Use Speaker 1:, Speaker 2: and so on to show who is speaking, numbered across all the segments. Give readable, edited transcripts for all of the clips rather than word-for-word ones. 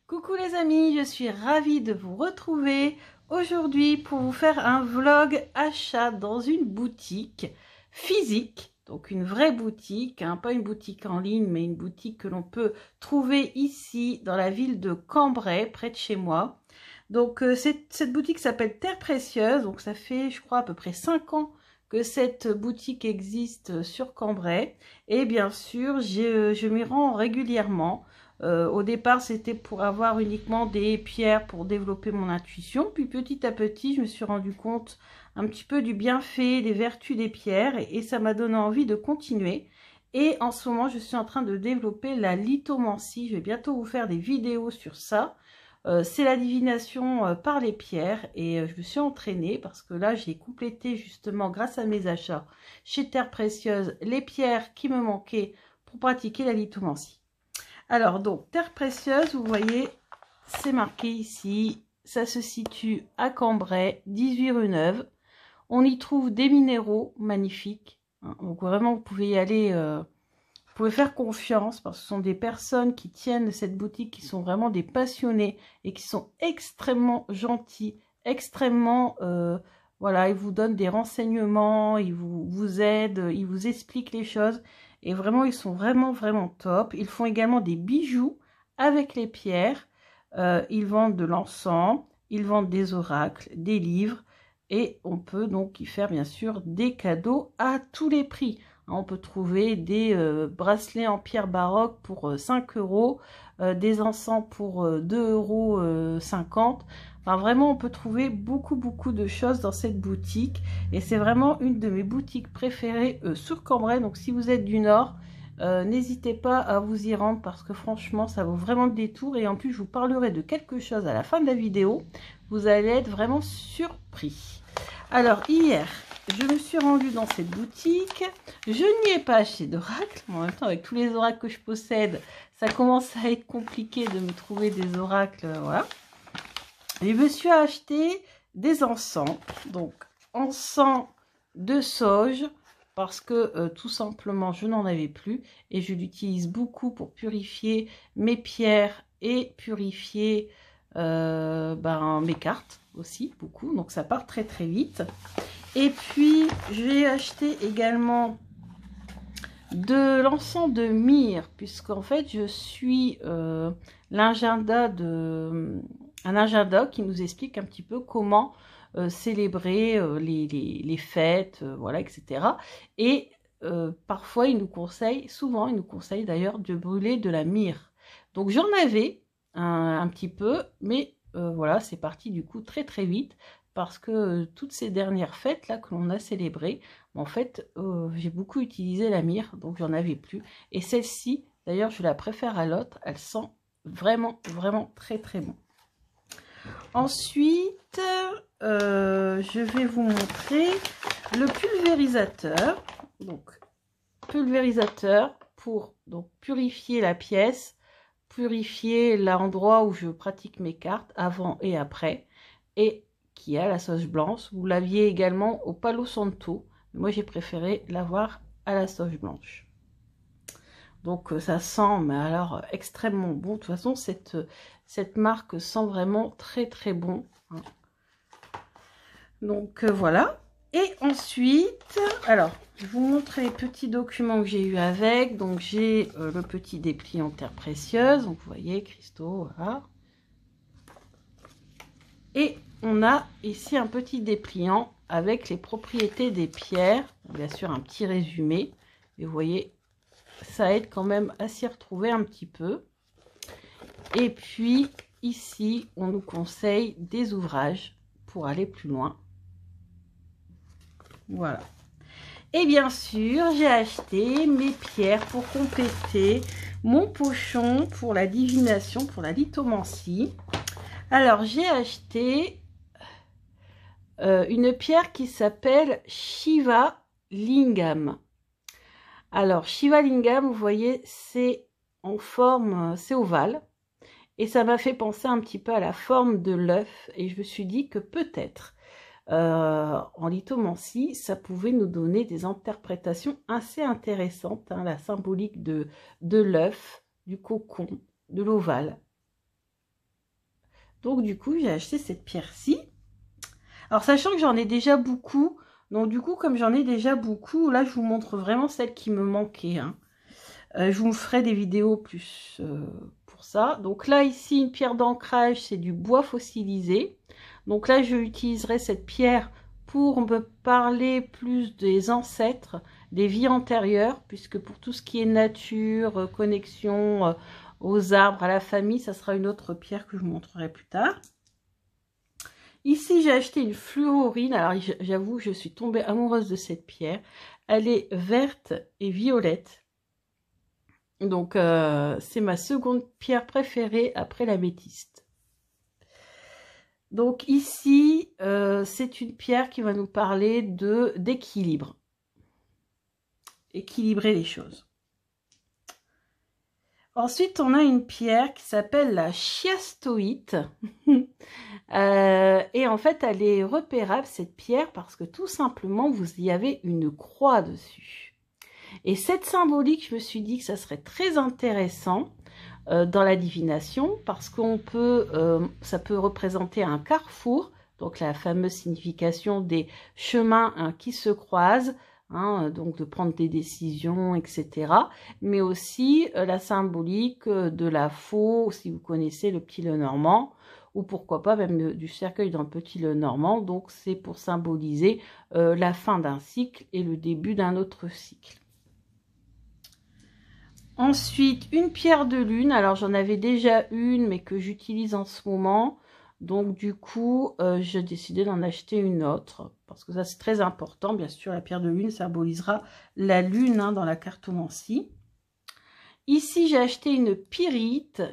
Speaker 1: Coucou les amis, je suis ravie de vous retrouver aujourd'hui pour vous faire un vlog achat dans une boutique physique, donc une vraie boutique, hein, pas une boutique en ligne, mais une boutique que l'on peut trouver ici dans la ville de Cambrai, près de chez moi. Donc cette boutique s'appelle Terre Précieuse, donc ça fait je crois à peu près 5 ans que cette boutique existe sur Cambrai et bien sûr je m'y rends régulièrement. Au départ, c'était pour avoir uniquement des pierres pour développer mon intuition. Puis petit à petit, je me suis rendu compte un petit peu du bienfait, des vertus des pierres. Et ça m'a donné envie de continuer. Et en ce moment, je suis en train de développer la lithomancie. Je vais bientôt vous faire des vidéos sur ça. C'est la divination par les pierres. Et je me suis entraînée parce que là, j'ai complété justement, grâce à mes achats chez Terre Précieuse, les pierres qui me manquaient pour pratiquer la lithomancie. Alors, donc, Terre Précieuse, vous voyez, c'est marqué ici. Ça se situe à Cambrai, 18 rue Neuve. On y trouve des minéraux magnifiques. Donc, vraiment, vous pouvez y aller, vous pouvez faire confiance parce que ce sont des personnes qui tiennent cette boutique, qui sont vraiment des passionnés et qui sont extrêmement gentils, extrêmement... voilà, ils vous donnent des renseignements, ils vous aident, ils vous expliquent les choses. Et vraiment, ils sont vraiment top. Ils font également des bijoux avec les pierres. Ils vendent de l'encens, ils vendent des oracles, des livres. Et on peut donc y faire bien sûr des cadeaux à tous les prix. On peut trouver des bracelets en pierre baroque pour 5 €, des encens pour 2,50 €. Enfin, vraiment, on peut trouver beaucoup de choses dans cette boutique. Et c'est vraiment une de mes boutiques préférées sur Cambrai. Donc, si vous êtes du Nord, n'hésitez pas à vous y rendre parce que franchement, ça vaut vraiment le détour. Et en plus, je vous parlerai de quelque chose à la fin de la vidéo. Vous allez être vraiment surpris. Alors, hier, je me suis rendue dans cette boutique. Je n'y ai pas acheté d'oracle. En même temps, avec tous les oracles que je possède, ça commence à être compliqué de me trouver des oracles. Voilà. Et je me suis acheté des encens. Donc, encens de sauge. Parce que tout simplement, je n'en avais plus. Et je l'utilise beaucoup pour purifier mes pierres et purifier mes cartes aussi, beaucoup. Donc, ça part très vite. Et puis, j'ai acheté également de l'encens de myrrhe, puisqu'en fait, je suis l'agenda un agenda qui nous explique un petit peu comment célébrer les fêtes, voilà, etc. Et parfois, il nous conseille, souvent, il nous conseille d'ailleurs de brûler de la myrrhe. Donc, j'en avais un petit peu, mais voilà, c'est parti du coup très vite. Parce que toutes ces dernières fêtes là que l'on a célébrées, en fait, j'ai beaucoup utilisé la myrrhe, donc j'en avais plus. Et celle-ci, d'ailleurs, je la préfère à l'autre. Elle sent vraiment très bon. Ensuite, je vais vous montrer le pulvérisateur. Donc, pulvérisateur pour donc purifier la pièce, purifier l'endroit où je pratique mes cartes avant et après. Et qui a la sauge blanche. Vous l'aviez également au Palo Santo. Moi, j'ai préféré l'avoir à la sauge blanche. Donc, ça sent, mais alors, extrêmement bon. De toute façon, cette marque sent vraiment très bon. Hein. Donc, voilà. Et ensuite, alors, je vais vous montrer les petits documents que j'ai eu avec. Donc, j'ai le petit dépliant Terre Précieuse. Donc, vous voyez, cristaux, voilà. Et on a ici un petit dépliant avec les propriétés des pierres. Bien sûr, un petit résumé. Et vous voyez, ça aide quand même à s'y retrouver un petit peu. Et puis, ici, on nous conseille des ouvrages pour aller plus loin. Voilà. Et bien sûr, j'ai acheté mes pierres pour compléter mon pochon pour la divination, pour la lithomancie. Alors, j'ai acheté une pierre qui s'appelle Shiva Lingam. Alors, Shiva Lingam, vous voyez, c'est en forme, c'est ovale. Et ça m'a fait penser un petit peu à la forme de l'œuf. Et je me suis dit que peut-être, en lithomancie, ça pouvait nous donner des interprétations assez intéressantes. Hein, la symbolique de l'œuf, du cocon, de l'ovale. Donc du coup, j'ai acheté cette pierre-ci. Alors sachant que j'en ai déjà beaucoup, donc du coup, comme j'en ai déjà beaucoup, là je vous montre vraiment celle qui me manquait, hein. Je vous ferai des vidéos plus pour ça. Donc là, ici, une pierre d'ancrage, c'est du bois fossilisé. Donc là, je utiliserai cette pierre pour me parler plus des ancêtres, des vies antérieures, puisque pour tout ce qui est nature, connexion aux arbres, à la famille, ça sera une autre pierre que je vous montrerai plus tard. Ici, j'ai acheté une fluorine. Alors, j'avoue, je suis tombée amoureuse de cette pierre. Elle est verte et violette. Donc, c'est ma seconde pierre préférée après l'améthyste. Donc ici, c'est une pierre qui va nous parler d'équilibre. Équilibrer les choses. Ensuite, on a une pierre qui s'appelle la chiastoïte. Et en fait, elle est repérable, cette pierre, parce que tout simplement, vous y avez une croix dessus. Et cette symbolique, je me suis dit que ça serait très intéressant dans la divination, parce qu'on peut, ça peut représenter un carrefour, donc la fameuse signification des chemins qui se croisent, hein, donc de prendre des décisions, etc. Mais aussi la symbolique de la faux, si vous connaissez le petit Lenormand, ou pourquoi pas même du cercueil d'un petit Lenormand. Donc c'est pour symboliser la fin d'un cycle et le début d'un autre cycle. Ensuite, une pierre de lune. Alors, j'en avais déjà une, mais que j'utilise en ce moment. Donc, du coup, j'ai décidé d'en acheter une autre. Parce que ça, c'est très important. Bien sûr, la pierre de lune symbolisera la lune hein, dans la cartomancie. Ici, j'ai acheté une pyrite.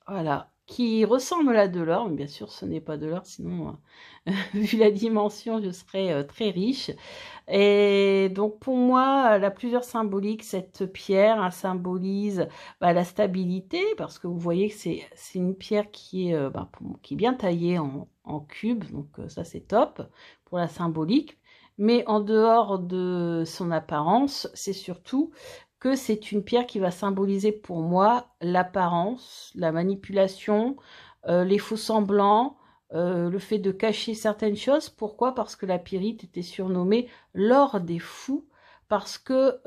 Speaker 1: Voilà. Qui ressemble à de l'or. Bien sûr, ce n'est pas de l'or. Sinon, vu la dimension, je serais très riche. Et donc pour moi, elle a plusieurs symboliques. Cette pierre elle symbolise la stabilité, parce que vous voyez que c'est une pierre qui est, qui est bien taillée en cube, donc ça c'est top pour la symbolique. Mais en dehors de son apparence, c'est surtout que c'est une pierre qui va symboliser pour moi l'apparence, la manipulation, les faux semblants, le fait de cacher certaines choses. Pourquoi? Parce que la pyrite était surnommée l'or des fous, parce que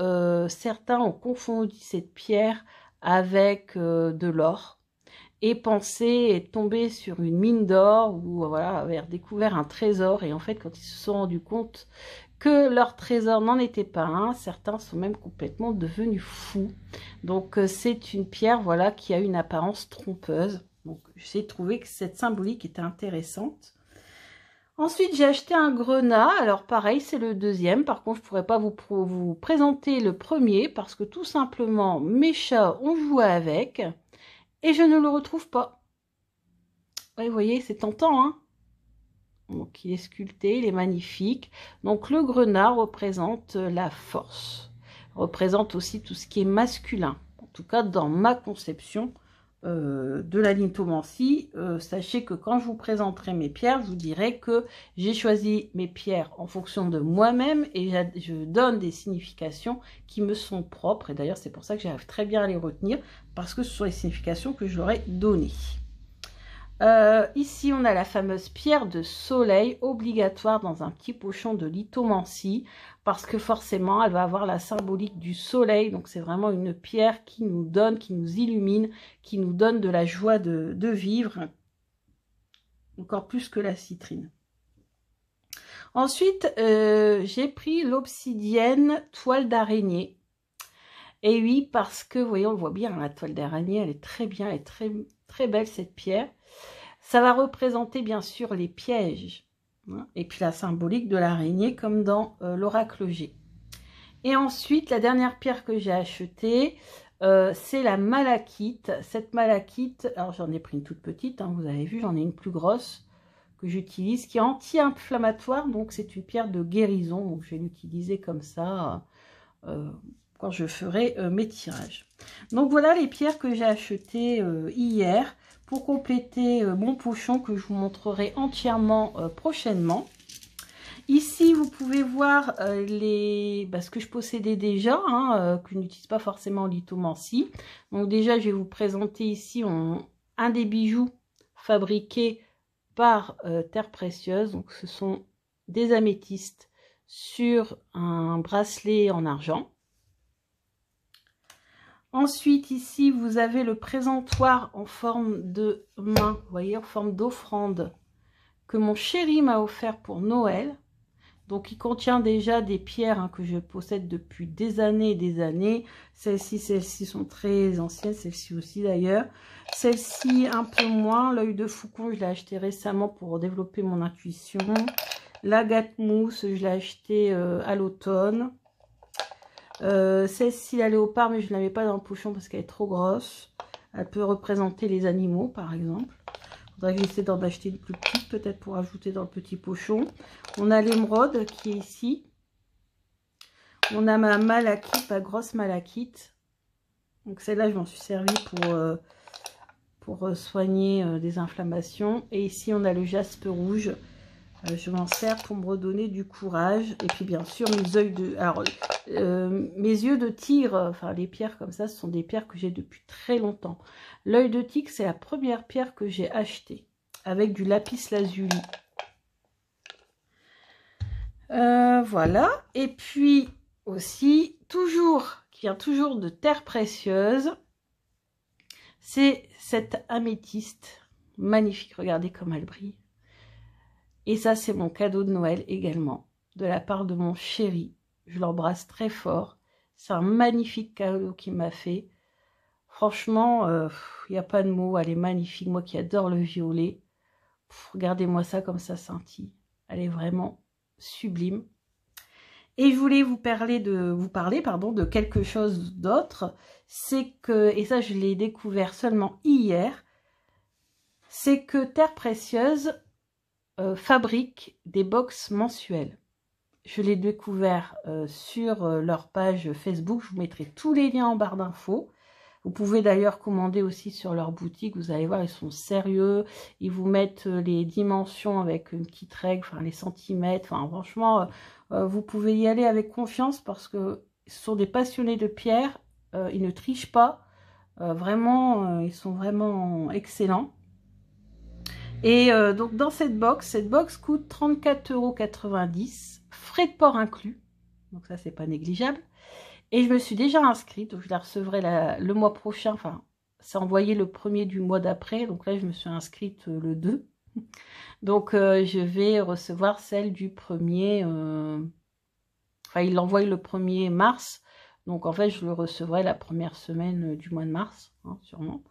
Speaker 1: certains ont confondu cette pierre avec de l'or et pensaient être tombés sur une mine d'or ou voilà, avaient découvert un trésor. Et en fait, quand ils se sont rendus compte que leur trésor n'en était pas un, certains sont même complètement devenus fous. Donc c'est une pierre voilà, qui a une apparence trompeuse. Donc, j'ai trouvé que cette symbolique était intéressante. Ensuite, j'ai acheté un grenat. Alors, pareil, c'est le deuxième. Par contre, je ne pourrais pas vous présenter le premier parce que tout simplement, mes chats ont joué avec et je ne le retrouve pas. Ouais, vous voyez, c'est tentant, hein? Donc, il est sculpté, il est magnifique. Donc, le grenat représente la force. Représente aussi tout ce qui est masculin. En tout cas, dans ma conception de la lithomancie. Sachez que quand je vous présenterai mes pierres, je vous dirai que j'ai choisi mes pierres en fonction de moi-même et je donne des significations qui me sont propres. Et d'ailleurs, c'est pour ça que j'arrive très bien à les retenir, parce que ce sont les significations que je leur ai données. Ici, on a la fameuse pierre de soleil, obligatoire dans un petit pochon de lithomancie, parce que forcément, elle va avoir la symbolique du soleil. Donc, c'est vraiment une pierre qui nous donne, qui nous illumine, qui nous donne de la joie de vivre, encore plus que la citrine. Ensuite, j'ai pris l'obsidienne toile d'araignée. Et oui, parce que, vous voyez, on le voit bien, la toile d'araignée, elle est très bien, elle est très, très belle, cette pierre. Ça va représenter bien sûr les pièges, hein, et puis la symbolique de l'araignée comme dans l'oracle G. Et ensuite, la dernière pierre que j'ai achetée, c'est la malachite. Cette malachite, alors j'en ai pris une toute petite, hein, vous avez vu, j'en ai une plus grosse que j'utilise, qui est anti-inflammatoire, donc c'est une pierre de guérison, donc je vais l'utiliser comme ça quand je ferai mes tirages. Donc voilà les pierres que j'ai achetées hier, pour compléter mon pochon que je vous montrerai entièrement prochainement. Ici, vous pouvez voir ce que je possédais déjà, hein, que je n'utilise pas forcément en lithomancie. Donc déjà, je vais vous présenter ici un des bijoux fabriqués par Terre Précieuse. Donc ce sont des améthystes sur un bracelet en argent. Ensuite, ici, vous avez le présentoir en forme de main, vous voyez, en forme d'offrande, que mon chéri m'a offert pour Noël. Donc, il contient déjà des pierres hein, que je possède depuis des années et des années. Celles-ci sont très anciennes, celles-ci aussi d'ailleurs. Celle-ci, un peu moins. L'œil de faucon, je l'ai acheté récemment pour développer mon intuition. L'agate mousse, je l'ai acheté à l'automne. Celle-ci, la léopard, mais je ne la mets pas dans le pochon parce qu'elle est trop grosse. Elle peut représenter les animaux, par exemple. Il faudrait que j'essaie d'en acheter une plus petite, peut-être pour ajouter dans le petit pochon. On a l'émeraude qui est ici. On a ma malachite, ma grosse malachite. Donc celle-là, je m'en suis servie pour soigner des inflammations. Et ici, on a le jaspe rouge. Je m'en sers pour me redonner du courage. Et puis bien sûr mes yeux de... Alors, mes yeux de tigre, enfin les pierres comme ça, ce sont des pierres que j'ai depuis très longtemps. L'œil de tigre, c'est la première pierre que j'ai achetée. Avec du lapis lazuli. Voilà. Et puis aussi, qui vient toujours de Terre Précieuse, c'est cette améthyste. Magnifique, regardez comme elle brille. Et ça, c'est mon cadeau de Noël également, de la part de mon chéri. Je l'embrasse très fort. C'est un magnifique cadeau qu'il m'a fait. Franchement, il n'y a pas de mots. Elle est magnifique. Moi qui adore le violet. Regardez-moi ça comme ça scintille. Elle est vraiment sublime. Et je voulais vous parler de quelque chose d'autre. C'est que, et ça je l'ai découvert seulement hier, c'est que Terre Précieuse fabrique des box mensuelles. Je l'ai découvert sur leur page Facebook. Je vous mettrai tous les liens en barre d'infos. Vous pouvez d'ailleurs commander aussi sur leur boutique. Vous allez voir, ils sont sérieux. Ils vous mettent les dimensions avec une petite règle, enfin les centimètres. Enfin, franchement, vous pouvez y aller avec confiance parce que ce sont des passionnés de pierre. Ils ne trichent pas. Vraiment, ils sont vraiment excellents. Et donc dans cette box coûte 34,90 €, frais de port inclus. Donc ça, c'est pas négligeable. Et je me suis déjà inscrite, donc je la recevrai le mois prochain. Enfin, c'est envoyé le 1er du mois d'après. Donc là, je me suis inscrite le 2. Donc je vais recevoir celle du 1er... Enfin, il l'envoie le 1er mars. Donc en fait, je le recevrai la première semaine du mois de mars, hein, sûrement.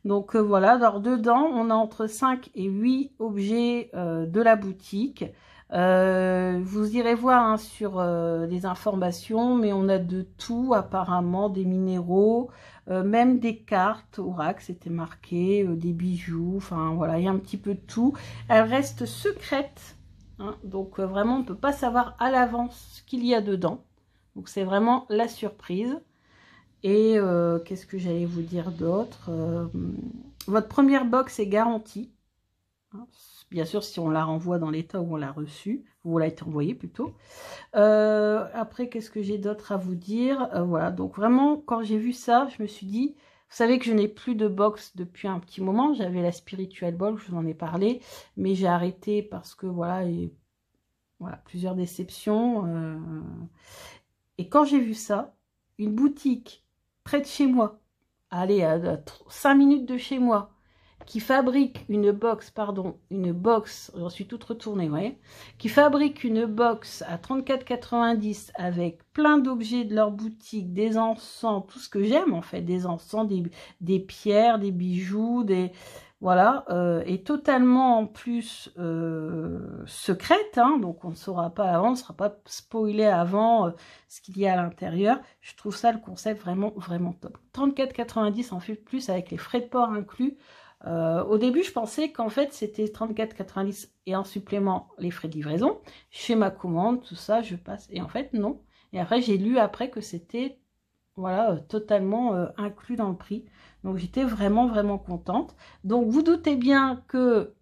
Speaker 1: Donc voilà, alors dedans, on a entre 5 et 8 objets de la boutique. Vous irez voir hein, sur les informations, mais on a de tout apparemment, des minéraux, même des cartes oracle, c'était marqué, des bijoux, enfin voilà, il y a un petit peu de tout. Elle reste secrète, hein, donc vraiment on ne peut pas savoir à l'avance ce qu'il y a dedans. Donc c'est vraiment la surprise. Et qu'est-ce que j'allais vous dire d'autre? Votre première box est garantie. Hein, bien sûr, si on la renvoie dans l'état où on l'a reçue, ou l'a été envoyée plutôt. Après, qu'est-ce que j'ai d'autre à vous dire? Voilà, donc vraiment, quand j'ai vu ça, je me suis dit, vous savez que je n'ai plus de box depuis un petit moment. J'avais la Spiritual Box, je vous en ai parlé, mais j'ai arrêté parce que voilà, voilà, plusieurs déceptions. Et quand j'ai vu ça, une boutique près de chez moi, allez, à 5 minutes de chez moi, qui fabrique une box, j'en suis toute retournée, vous voyez, qui fabrique une box à 34,90 € avec plein d'objets de leur boutique, des encens, tout ce que j'aime en fait, des encens, des pierres, des bijoux, voilà, et totalement en plus secrète, hein, donc on ne saura pas avant, on ne sera pas spoilé avant ce qu'il y a à l'intérieur. Je trouve ça le concept vraiment, vraiment top. 34,90 € en fait plus avec les frais de port inclus. Au début, je pensais qu'en fait, c'était 34,90 € et en supplément les frais de livraison. Je fais ma commande, tout ça, je passe. Et en fait, non. Et après, j'ai lu après que c'était voilà, totalement inclus dans le prix. Donc, j'étais vraiment, vraiment contente. Donc, vous doutez bien que,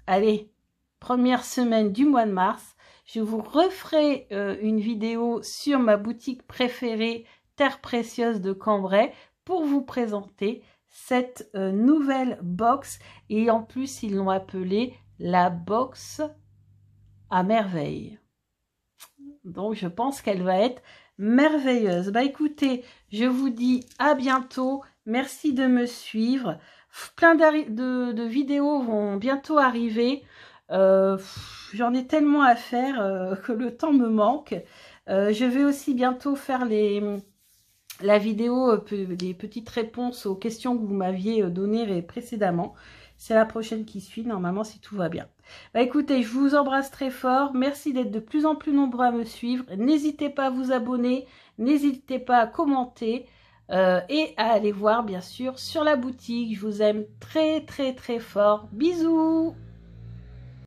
Speaker 1: allez, première semaine du mois de mars, je vous referai une vidéo sur ma boutique préférée, Terre Précieuse de Cambrai, pour vous présenter cette nouvelle box. Et en plus, ils l'ont appelée la box à merveille. Donc, je pense qu'elle va être merveilleuse. Bah écoutez, je vous dis à bientôt. Merci de me suivre. Plein de vidéos vont bientôt arriver. J'en ai tellement à faire que le temps me manque. Je vais aussi bientôt faire la vidéo des petites réponses aux questions que vous m'aviez données précédemment. C'est la prochaine qui suit, normalement, si tout va bien. Bah écoutez, je vous embrasse très fort. Merci d'être de plus en plus nombreux à me suivre. N'hésitez pas à vous abonner. N'hésitez pas à commenter. Et à aller voir, bien sûr, sur la boutique. Je vous aime très, très, très fort. Bisous!